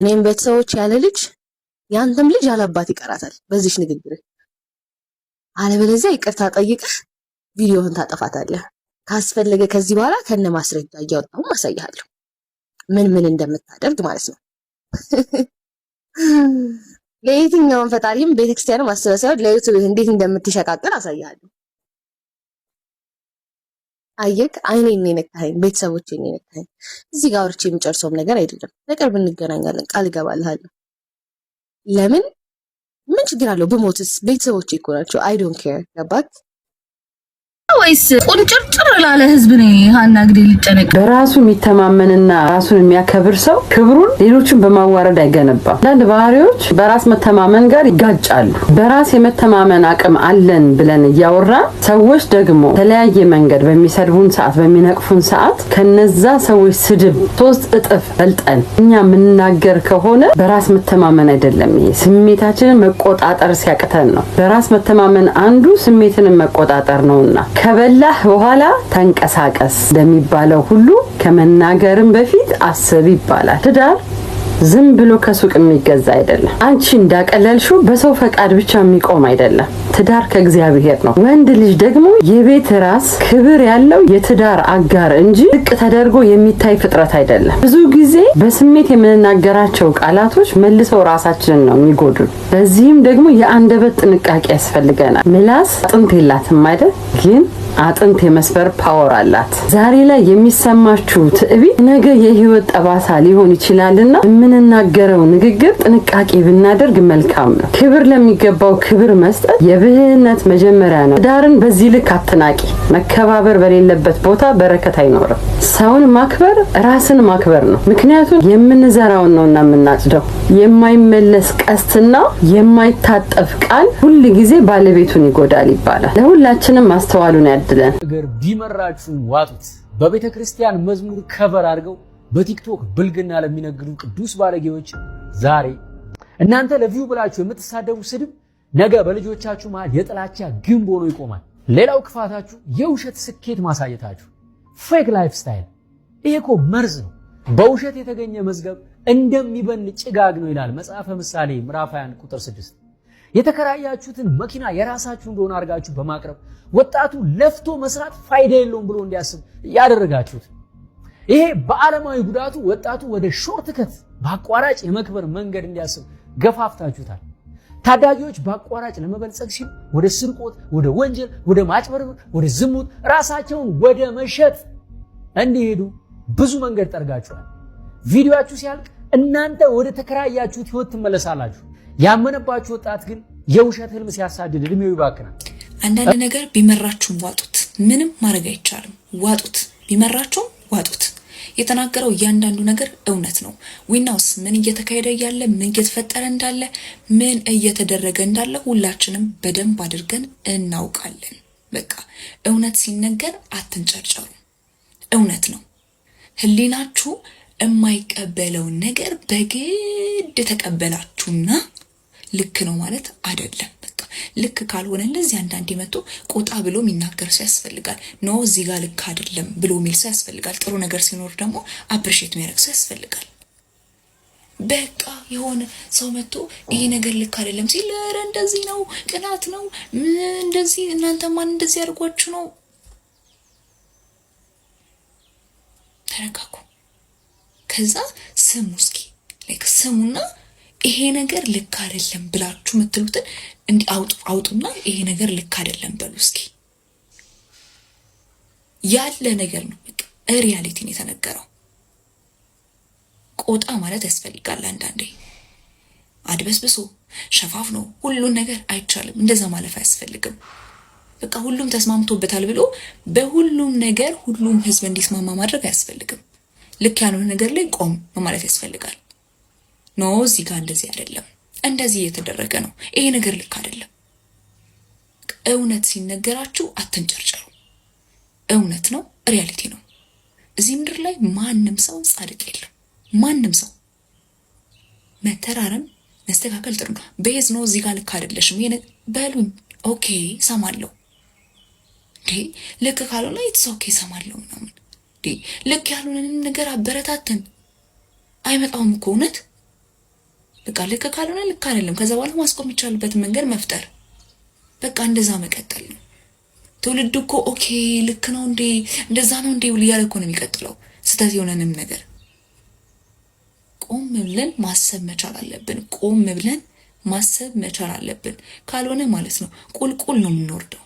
እኔም ቤተሰቦች ያለ ልጅ ያንተም ልጅ ያለ አባት ይቀራታል በዚህ ንግግር። አለበለዚያ ይቅርታ ጠይቀህ ቪዲዮውን ታጠፋታለህ። ካስፈለገ ከዚህ በኋላ ከነ ማስረጃ እያወጣሁ ማሳያለሁ ምን እንደምታደርግ ማለት ነው። ለየትኛውም ፈጣሪም ቤተክርስቲያንም ማስተባሰብ ለዩቲዩብ እንዴት እንደምትሸቃቀል አሳያለሁ። አየክ አይኔን ነካኸኝ፣ ቤተሰቦቼን ነካኸኝ። እዚህ ጋር አውርቼ የምጨርሰውም ነገር አይደለም። በቅርብ እንገናኛለን ቃል እገባልሃለሁ። ለምን ምን ችግር አለው ብሞትስ? ቤተሰቦቼ እኮ ናቸው። አይ ዶንት ኬር ገባክ ወይስ ቁንጭርጭር ላለ ህዝብ ነው ሀና እንግዲህ ሊጨነቅ? በራሱ የሚተማመንና ራሱን የሚያከብር ሰው ክብሩን ሌሎችን በማዋረድ አይገነባም። አንዳንድ ባህሪዎች በራስ መተማመን ጋር ይጋጫሉ። በራስ የመተማመን አቅም አለን ብለን እያወራን ሰዎች ደግሞ ተለያየ መንገድ በሚሰድቡን ሰዓት በሚነቅፉን ሰዓት ከነዛ ሰዎች ስድብ 3 እጥፍ በልጠን እኛ የምንናገር ከሆነ በራስ መተማመን አይደለም። ይሄ ስሜታችንን መቆጣጠር ሲያቅተን ነው። በራስ መተማመን አንዱ ስሜትን መቆጣጠር ነውና ከበላህ በኋላ ተንቀሳቀስ እንደሚባለው ሁሉ ከመናገርም በፊት አስብ ይባላል። ትዳር ዝም ብሎ ከሱቅ የሚገዛ አይደለም። አንቺ እንዳቀለልሽው በሰው ፈቃድ ብቻ የሚቆም አይደለም። ትዳር ከእግዚአብሔር ነው። ወንድ ልጅ ደግሞ የቤት ራስ ክብር ያለው የትዳር አጋር እንጂ ዝቅ ተደርጎ የሚታይ ፍጥረት አይደለም። ብዙ ጊዜ በስሜት የምንናገራቸው ቃላቶች መልሰው ራሳችንን ነው የሚጎዱን። በዚህም ደግሞ የአንደበት ጥንቃቄ ያስፈልገናል። ምላስ አጥንት የላትም አይደል? ግን አጥንት የመስበር ፓወር አላት። ዛሬ ላይ የሚሰማችሁ ትዕቢት ነገ የህይወት ጠባሳ ሊሆን ይችላልና የምንናገረው ንግግር ጥንቃቄ ብናደርግ መልካም ነው። ክብር ለሚገባው ክብር መስጠት የብልህነት መጀመሪያ ነው። ትዳርን በዚህ ልክ አትናቂ። መከባበር በሌለበት ቦታ በረከት አይኖርም። ሰውን ማክበር ራስን ማክበር ነው። ምክንያቱም የምንዘራውን ነውና የምናጭደው። የማይመለስ ቀስትና የማይታጠፍ ቃል ሁል ጊዜ ባለቤቱን ይጎዳል ይባላል። ለሁላችንም ማስተዋሉን ያድለን። ነገር ቢመራችሁ ዋጡት። በቤተ ክርስቲያን መዝሙር ከቨር አድርገው በቲክቶክ ብልግና ለሚነግዱ ቅዱስ ባለጌዎች ዛሬ እናንተ ለቪው ብላችሁ የምትሳደቡ ስድብ ነገ በልጆቻችሁ መሃል የጥላቻ ግንብ ሆኖ ይቆማል። ሌላው ክፋታችሁ የውሸት ስኬት ማሳየታችሁ፣ ፌክ ላይፍ ስታይል። ይሄ እኮ መርዝ ነው። በውሸት የተገኘ መዝገብ እንደሚበን ጭጋግ ነው ይላል መጽሐፈ ምሳሌ ምዕራፍ 21 ቁጥር 6። የተከራያችሁትን መኪና የራሳችሁ እንደሆነ አድርጋችሁ በማቅረብ ወጣቱ ለፍቶ መስራት ፋይዳ የለውም ብሎ እንዲያስብ ያደረጋችሁት። ይሄ በዓለማዊ ጉዳቱ ወጣቱ ወደ ሾርትከት በአቋራጭ የመክበር መንገድ እንዲያስብ ገፋፍታችሁታል። ታዳጊዎች በአቋራጭ ለመበልጸግ ሲሉ ወደ ስርቆት፣ ወደ ወንጀል፣ ወደ ማጭበርበር፣ ወደ ዝሙት፣ ራሳቸውን ወደ መሸጥ እንዲሄዱ ብዙ መንገድ ጠርጋችኋል። ቪዲዮአችሁ ሲያልቅ እናንተ ወደ ተከራያችሁት ህይወት ትመለሳላችሁ። ያመነባችሁ ወጣት ግን የውሸት ህልም ሲያሳድድ እድሜው ይባክናል። አንዳንድ ነገር ቢመራችሁም ዋጡት። ምንም ማድረግ አይቻልም። ዋጡት፣ ቢመራችሁም ዋጡት። የተናገረው እያንዳንዱ ነገር እውነት ነው። ዊናውስ ምን እየተካሄደ ያለ ምን እየተፈጠረ እንዳለ ምን እየተደረገ እንዳለ ሁላችንም በደንብ አድርገን እናውቃለን። በቃ እውነት ሲነገር አትንጨርጨሩ። እውነት ነው። ህሊናችሁ የማይቀበለውን ነገር በግድ ተቀበላችሁና ልክ ነው ማለት አይደለም። በቃ ልክ ካልሆነ ለዚህ አንዳንዴ መጥቶ ቆጣ ብሎ የሚናገር ሰው ያስፈልጋል። ኖ እዚህ ጋር ልክ አይደለም ብሎ የሚል ሰው ያስፈልጋል። ጥሩ ነገር ሲኖር ደግሞ አፕሪሼት የሚያደርግ ሰው ያስፈልጋል። በቃ የሆነ ሰው መጥቶ ይሄ ነገር ልክ አይደለም ሲል ኧረ እንደዚህ ነው፣ ቅናት ነው፣ እንደዚህ እናንተ ማን እንደዚህ አድርጓችሁ ነው? ተረጋጉ። ከዛ ስሙ እስኪ ስሙና ይሄ ነገር ልክ አይደለም ብላችሁ የምትሉትን እንዲ አውጡና ይሄ ነገር ልክ አይደለም በሉ እስኪ። ያለ ነገር ነው። በቃ ሪያሊቲ ነው የተነገረው። ቆጣ ማለት ያስፈልጋል። አንዳንዴ አድበስብሶ ሸፋፍኖ ሁሉን ነገር አይቻልም። እንደዛ ማለፍ አያስፈልግም። በቃ ሁሉም ተስማምቶበታል ብሎ በሁሉም ነገር ሁሉም ህዝብ እንዲስማማ ማድረግ አያስፈልግም። ልክ ያልሆነ ነገር ላይ ቆም ማለት ያስፈልጋል። ኖ እዚህ ጋር እንደዚህ አይደለም፣ እንደዚህ እየተደረገ ነው፣ ይሄ ነገር ልክ አይደለም። እውነት ሲነገራችሁ አትንጨርጨሩ። እውነት ነው፣ ሪያሊቲ ነው። እዚህ ምድር ላይ ማንም ሰው ጻድቅ የለም። ማንም ሰው መተራረም መስተካከል ጥሩ ነው። ቤዝ ነው እዚህ ጋር ልክ አይደለሽም ይሄን በሉኝ፣ ኦኬ ሰማለሁ። ልክ ካልሆነ ኢትስ ኦኬ ሰማለሁ ምናምን። ልክ ያልሆነን ነገር አበረታተን አይመጣውም እኮ እውነት ልክ ካልሆነ ልክ አይደለም። ከዛ በኋላ ማስቆም የሚቻልበት መንገድ መፍጠር፣ በቃ እንደዛ መቀጠል ነው። ትውልድ እኮ ኦኬ ልክ ነው እንዴ እንደዛ ነው እንዴ እያለ እኮ ነው የሚቀጥለው። ስህተት የሆነንም ነገር ቆም ብለን ማሰብ መቻል አለብን። ቆም ብለን ማሰብ መቻል አለብን። ካልሆነ ማለት ነው ቁልቁል ነው የምንወርደው።